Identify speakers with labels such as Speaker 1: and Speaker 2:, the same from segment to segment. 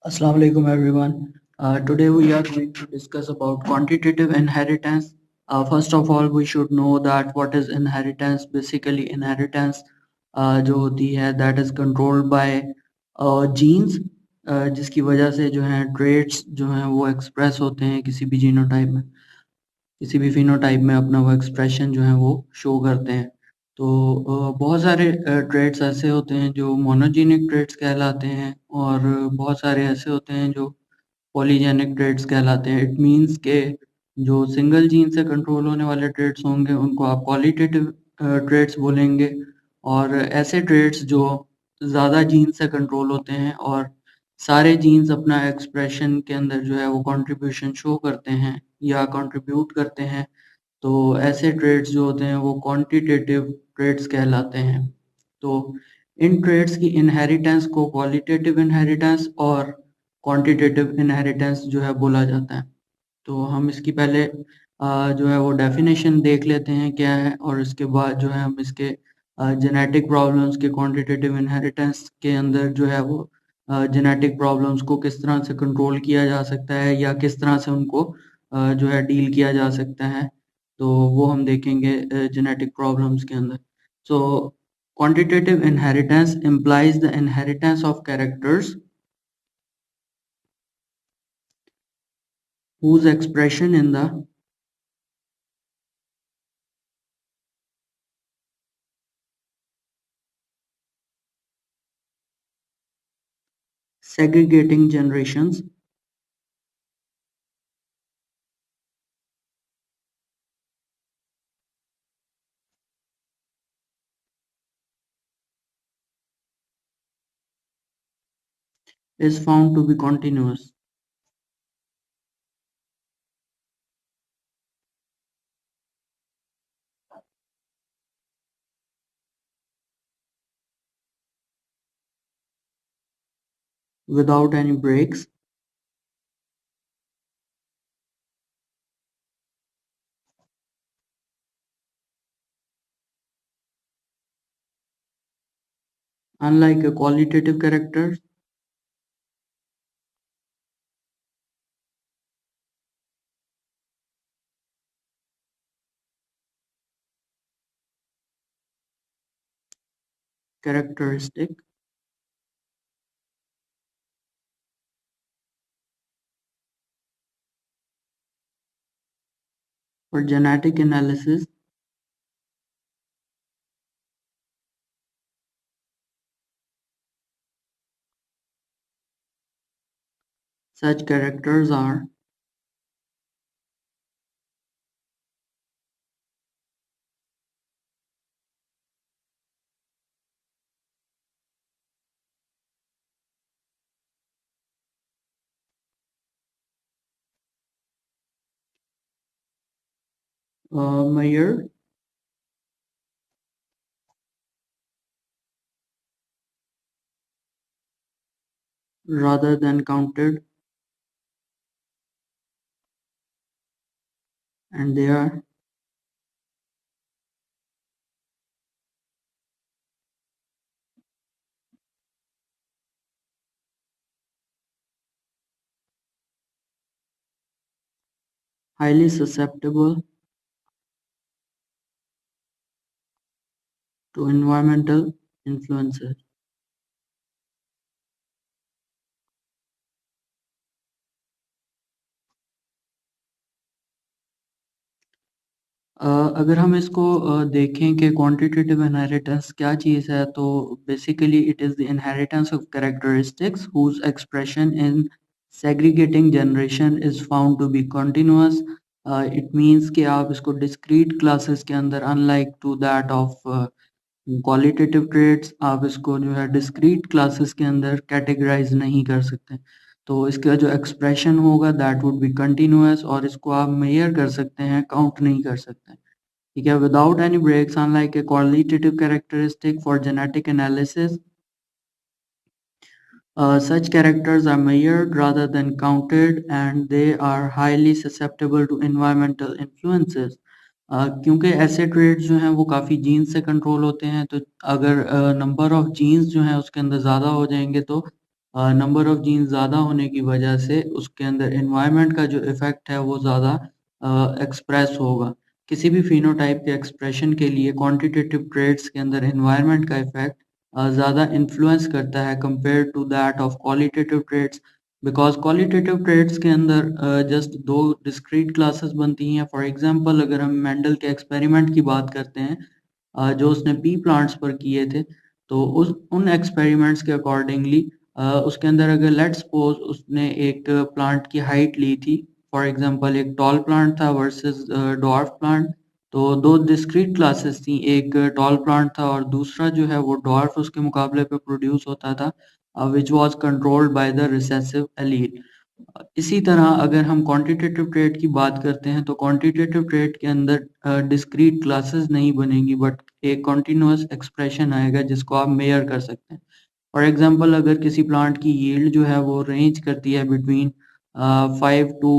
Speaker 1: Assalamu alaikum everyone. Today we are going to discuss about quantitative inheritance. First of all, we should know that what is inheritance. Basically, inheritance जो होती है that is controlled by genes, जिसकी वजह से जो है traits जो हैं वो express होते हैं किसी भी जीनोटाइप में, किसी भी फिनोटाइप में अपना वो एक्सप्रेशन जो है वो शो करते हैं। तो बहुत सारे ट्रेड्स ऐसे होते हैं जो मोनोजेनिक ट्रेड्स कहलाते हैं और बहुत सारे ऐसे होते हैं जो पॉलीजेनिक ट्रेड्स कहलाते हैं। इट मीन्स के जो सिंगल जीन से कंट्रोल होने वाले ट्रेड्स होंगे उनको आप क्वालिटेटिव ट्रेड्स बोलेंगे, और ऐसे ट्रेड्स जो ज़्यादा जीन से कंट्रोल होते हैं और सारे जीन्स अपना एक्सप्रेशन के अंदर जो है वो कंट्रीब्यूशन शो करते हैं या कंट्रीब्यूट करते हैं, तो ऐसे ट्रेड्स जो होते हैं वो क्वांटिटेटिव ट्रेड्स कहलाते हैं। तो इन ट्रेड्स की इनहेरिटेंस को क्वालिटेटिव इनहेरिटेंस और क्वांटिटेटिव इनहेरिटेंस जो है बोला जाता है। तो हम इसकी पहले जो है वो डेफिनेशन देख लेते हैं क्या है, और इसके बाद जो है हम इसके जेनेटिक प्रॉब्लम्स के क्वांटिटेटिव इनहेरिटेंस के अंदर जो है वो जेनेटिक प्रॉब्लम्स को किस तरह से कंट्रोल किया जा सकता है या किस तरह से उनको जो है डील किया जा सकता है, तो वो हम देखेंगे जेनेटिक प्रॉब्लम्स के अंदर। सो quantitative inheritance implies the inheritance of characters whose expression in the segregating generations is found to be continuous. Without any breaks. Unlike a qualitative character, characteristic for genetic analysis, such characters are measured rather than counted, and they are highly susceptible to environmental influences. अगर हम इसको देखें कि quantitative inheritance क्या चीज़ है, तो basically it is the inheritance of characteristics whose expression in segregating generation is found to be continuous. It means कि आप इसको डिस्क्रीट क्लासेस के अंदर, unlike to that of qualitative traits, आप इसको जो है डिस्क्रीट क्लासेस के अंदर कैटेगराइज नहीं कर सकते। तो इसका जो एक्सप्रेशन होगा दैट वुड बी कंटिन्यूअस, और इसको आप मेजर कर सकते हैं, काउंट नहीं कर सकते। ठीक है, without any breaks, unlike a qualitative characteristic for genetic analysis, such characters are measured rather than counted, and they are highly susceptible to environmental influences. क्योंकि ऐसे ट्रेड्स जो हैं वो काफ़ी जीन्स से कंट्रोल होते हैं, तो अगर नंबर ऑफ जीन्स जो हैं उसके अंदर ज़्यादा हो जाएंगे तो नंबर ऑफ जीन्स ज़्यादा होने की वजह से उसके अंदर एनवायरनमेंट का जो इफ़ेक्ट है वो ज़्यादा एक्सप्रेस होगा। किसी भी फिनोटाइप के एक्सप्रेशन के लिए क्वांटिटेटिव ट्रेट्स के अंदर एनवायरनमेंट का इफ़ेक्ट ज़्यादा इन्फ्लुएंस करता है compare to that of qualitative traits, because qualitative traits के अंदर जस्ट दो डिस्क्रीट क्लासेस बनती हैं। फॉर एग्जांपल अगर हम मेंडल के एक्सपेरिमेंट की बात करते हैं जो उसने पी प्लांट्स पर किए थे, तो उस उन एक्सपेरिमेंट्स के अकॉर्डिंगली उसके अंदर अगर लेट्स सपोज उसने एक प्लांट की हाइट ली थी, फॉर एग्जांपल एक टॉल प्लांट था वर्सेस डॉर्फ प्लांट, तो दो डिस्क्रीट क्लासेस थी, एक टॉल प्लांट था और दूसरा जो है वो डॉर्फ उसके मुकाबले पे प्रोड्यूस होता था, which was controlled by the recessive allele. इसी तरह अगर हम क्वांटिटेटिव ट्रेड की बात करते हैं तो क्वांटिटेटिव ट्रेड के अंदर डिस्क्रीट क्लासेस नहीं बनेंगी, बट एक कॉन्टिन्यूस एक्सप्रेशन आएगा जिसको आप मेजर कर सकते हैं। फॉर एग्जांपल अगर किसी प्लांट की यील्ड जो है वो रेंज करती है बिटवीन 5 to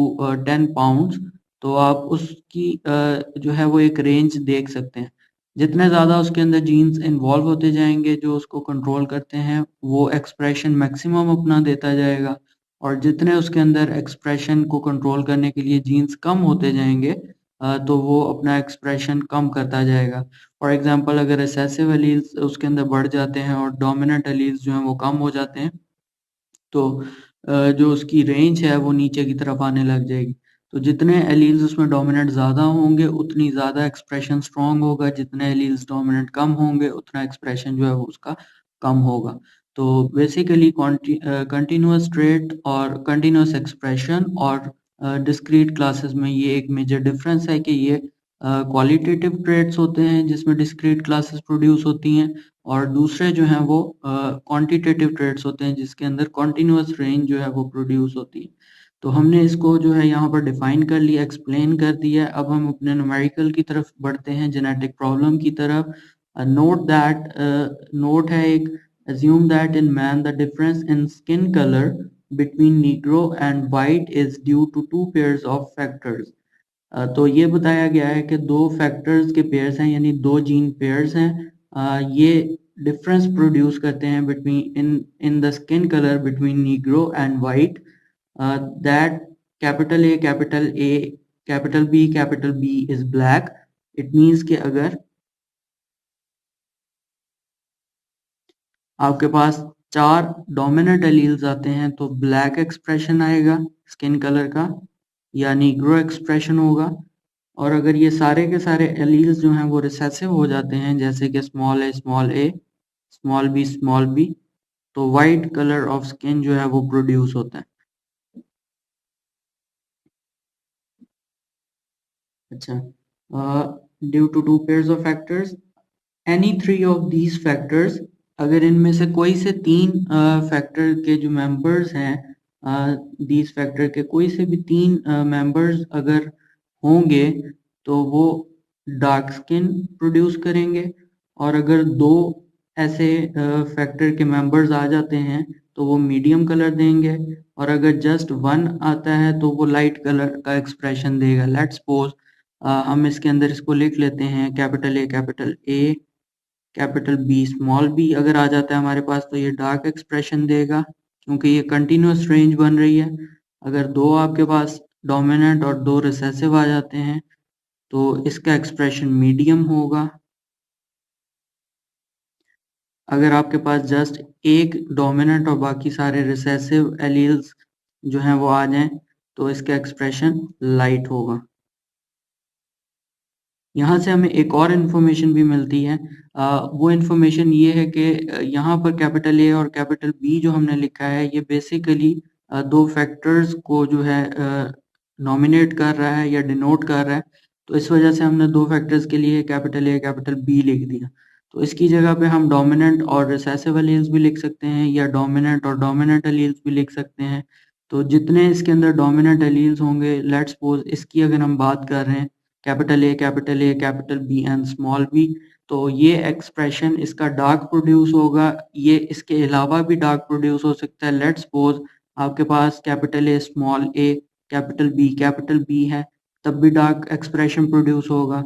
Speaker 1: 10 पाउंड्स, तो आप उसकी जो है वो एक रेंज देख सकते हैं। जितने ज़्यादा उसके अंदर जीन्स इन्वॉल्व होते जाएंगे जो उसको कंट्रोल करते हैं, वो एक्सप्रेशन मैक्सिमम अपना देता जाएगा, और जितने उसके अंदर एक्सप्रेशन को कंट्रोल करने के लिए जीन्स कम होते जाएंगे तो वो अपना एक्सप्रेशन कम करता जाएगा। फॉर एग्जांपल अगर रिसेसिव एलील्स उसके अंदर बढ़ जाते हैं और डोमिनेंट एलील्स जो हैं वो कम हो जाते हैं, तो जो उसकी रेंज है वो नीचे की तरफ आने लग जाएगी। तो जितने एलील्स उसमें डोमिनेंट ज़्यादा होंगे उतनी ज़्यादा एक्सप्रेशन स्ट्रॉन्ग होगा, जितने एलील्स डोमिनेंट कम होंगे उतना एक्सप्रेशन जो है वो उसका कम होगा। तो बेसिकली कंटिन्यूअस ट्रेट और कंटिन्यूअस एक्सप्रेशन और डिस्क्रीट क्लासेस में ये एक मेजर डिफरेंस है कि ये क्वालिटेटिव ट्रेट्स होते हैं जिसमें डिस्क्रीट क्लासेस प्रोड्यूस होती हैं, और दूसरे जो हैं वो क्वांटिटेटिव ट्रेड्स होते हैं जिसके अंदर कॉन्टिन्यूस रेंज जो है वो प्रोड्यूस होती है। तो हमने इसको जो है यहाँ पर डिफाइन कर लिया, एक्सप्लेन कर दिया। अब हम अपने न्यूमेरिकल की तरफ बढ़ते हैं, जेनेटिक प्रॉब्लम की तरफ। नोट है एक, assume that in man the difference in skin color between negro and white is due to two pairs of factors। तो ये बताया गया है कि दो फैक्टर्स के पेयर्स हैं, यानी दो जीन पेयर्स हैं, ये डिफरेंस प्रोड्यूस करते हैं between in the skin colour between negro and white, that capital B is black. It means कि अगर आपके पास चार डोमिनेंट एलील्स आते हैं तो ब्लैक एक्सप्रेशन आएगा स्किन कलर का, या नीग्रो एक्सप्रेशन होगा। और अगर ये सारे के सारे एलील्स जो हैं वो रिसेसिव हो जाते हैं, जैसे कि स्मॉल a स्मॉल b, तो वाइट कलर ऑफ स्किन जो है वो प्रोड्यूस होता है। अच्छा, due to two pairs of factors, any three of these factors, अगर इनमें से कोई से तीन फैक्टर के जो मेंबर्स हैं, दीज फैक्टर के कोई से भी तीन मेंबर्स अगर होंगे तो वो डार्क स्किन प्रोड्यूस करेंगे। और अगर दो ऐसे फैक्टर के मेंबर्स आ जाते हैं तो वो मीडियम कलर देंगे, और अगर जस्ट वन आता है तो वो लाइट कलर का एक्सप्रेशन देगा। लेट्स सपोज हम इसके अंदर इसको लिख लेते हैं capital A capital B small b, अगर आ जाता है हमारे पास तो ये डार्क एक्सप्रेशन देगा क्योंकि ये कंटिन्यूस रेंज बन रही है। अगर दो आपके पास डोमिनेंट और दो रिसेसिव आ जाते हैं तो इसका एक्सप्रेशन मीडियम होगा। अगर आपके पास जस्ट एक डोमिनेंट और बाकी सारे रिसेसिव एलील्स जो हैं वो आ जाएं तो इसका एक्सप्रेशन लाइट होगा। यहाँ से हमें एक और इन्फॉर्मेशन भी मिलती है, वो इन्फॉर्मेशन ये है कि यहाँ पर कैपिटल ए और कैपिटल बी जो हमने लिखा है ये बेसिकली दो फैक्टर्स को जो है नॉमिनेट कर रहा है या डिनोट कर रहा है, तो इस वजह से हमने दो फैक्टर्स के लिए कैपिटल ए कैपिटल बी लिख दिया। तो इसकी जगह पे हम डोमिनेंट और रिसेसिव एलील्स भी लिख सकते हैं या डोमिनेंट और डोमिनेंट एलील्स भी लिख सकते हैं। तो जितने इसके अंदर डोमिनेंट एलील्स होंगे, लेट्स सपोज इसकी अगर हम बात कर रहे हैं capital A capital B and small b, तो ये एक्सप्रेशन इसका डार्क प्रोड्यूस होगा। ये इसके अलावा भी डार्क प्रोड्यूस हो सकता है। लेट्स सपोज आपके पास capital A small A capital B है, तब भी डार्क एक्सप्रेशन प्रोड्यूस होगा।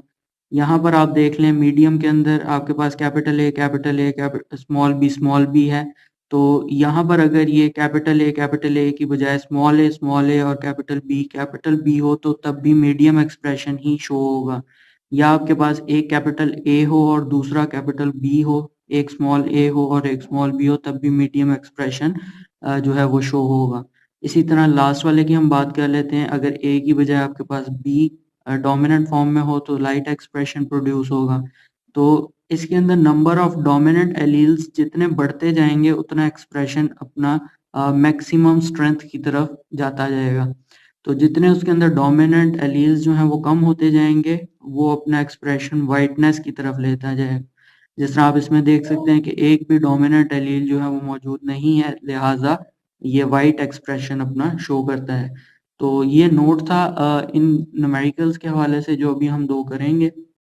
Speaker 1: यहाँ पर आप देख लें मीडियम के अंदर आपके पास कैपिटल ए स्मॉल बी है, तो यहाँ पर अगर ये कैपिटल ए की बजाय स्मॉल ए और कैपिटल बी हो तो तब भी मीडियम एक्सप्रेशन ही शो होगा, या आपके पास एक कैपिटल ए हो और दूसरा कैपिटल बी हो, एक स्मॉल ए हो और एक स्मॉल बी हो, तब भी मीडियम एक्सप्रेशन जो है वो शो होगा। इसी तरह लास्ट वाले की हम बात कर लेते हैं। अगर ए की बजाय आपके पास बी डोमिनेंट फॉर्म में हो तो लाइट एक्सप्रेशन प्रोड्यूस होगा। तो इसके अंदर नंबर ऑफ डोमिनेंट एलील्स जितने बढ़ते जाएंगे उतना एक्सप्रेशन अपना मैक्सिमम स्ट्रेंथ की तरफ जाता जाएगा। तो जितने उसके अंदर डोमिनेंट एलील्स जो हैं वो कम होते जाएंगे, वो अपना एक्सप्रेशन वाइटनेस की तरफ लेता जाएगा। जिस तरह आप इसमें देख सकते हैं कि एक भी डोमिनेंट एलील जो है वो मौजूद नहीं है, लिहाजा ये वाइट एक्सप्रेशन अपना शो करता है। तो ये नोट था इन न्यूमेरिकल्स के हवाले से जो अभी हम दो करेंगे।